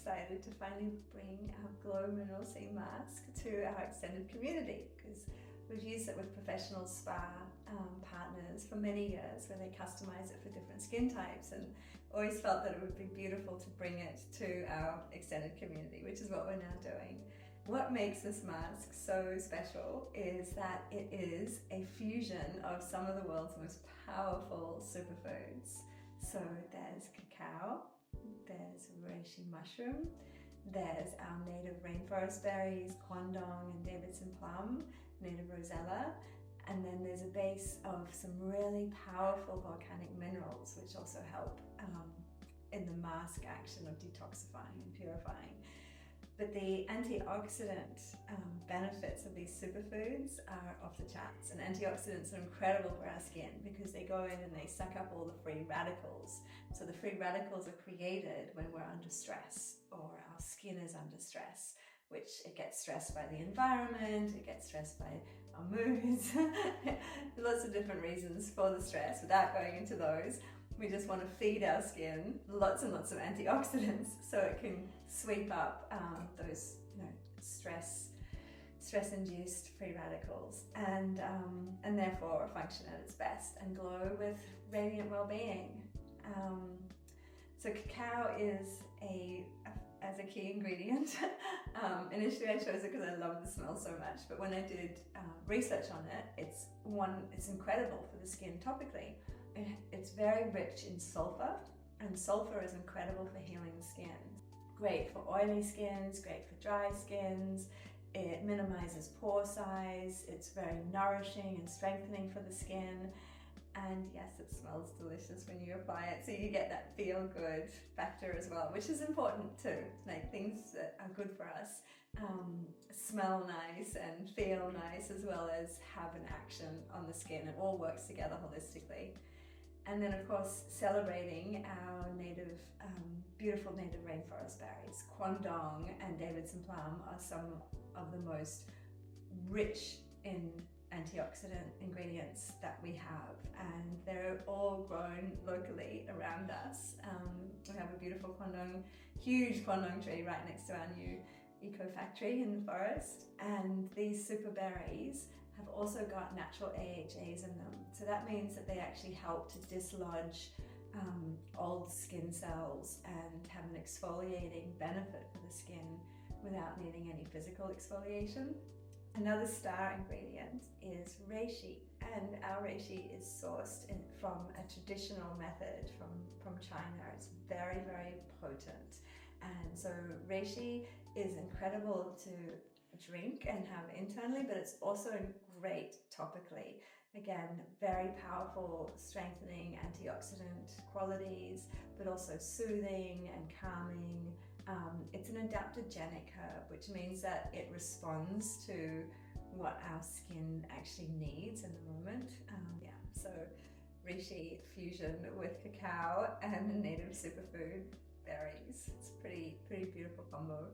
excited to finally bring our Glow Mineral C Mask to our extended community, because we've used it with professional spa partners for many years, where they customize it for different skin types, and always felt that it would be beautiful to bring it to our extended community, which is what we're now doing. What makes this mask so special is that it is a fusion of some of the world's most powerful superfoods. So there's cacao, there's reishi mushroom, there's our native rainforest berries, quandong and Davidson plum, native rosella, and then there's a base of some really powerful volcanic minerals which also help in the mask action of detoxifying and purifying. But the antioxidant benefits of these superfoods are off the charts. And antioxidants are incredible for our skin because they go in and they suck up all the free radicals. So the free radicals are created when we're under stress, or our skin is under stress, which it gets stressed by the environment, it gets stressed by our moods. Lots of different reasons for the stress. Without going into those, we just want to feed our skin lots and lots of antioxidants so it can sweep up those stress-induced free radicals and therefore function at its best and glow with radiant well-being. So cacao is as a key ingredient. Initially I chose it because I love the smell so much, but when I did research on it, it's incredible for the skin topically. It's very rich in sulfur, and sulfur is incredible for healing the skin. Great for oily skins, great for dry skins. It minimizes pore size. It's very nourishing and strengthening for the skin. And yes, it smells delicious when you apply it, so you get that feel-good factor as well, which is important too. Like, things that are good for us smell nice and feel nice, as well as have an action on the skin. It all works together holistically. And then of course, celebrating our beautiful native rainforest berries. Quandong and Davidson plum are some of the most rich in antioxidant ingredients that we have, and they're all grown locally around us. We have a beautiful huge quandong tree right next to our new eco factory in the forest, and these super berries have also got natural AHAs in them. So that means that they actually help to dislodge old skin cells and have an exfoliating benefit for the skin without needing any physical exfoliation. Another star ingredient is reishi, and our reishi is sourced from a traditional method from China. It's very, very potent. And so reishi is incredible to drink and have internally, but it's also great topically. Again, very powerful, strengthening antioxidant qualities, but also soothing and calming. It's an adaptogenic herb, which means that it responds to what our skin actually needs in the moment. So reishi fusion with cacao and native superfood berries. It's a pretty beautiful combo.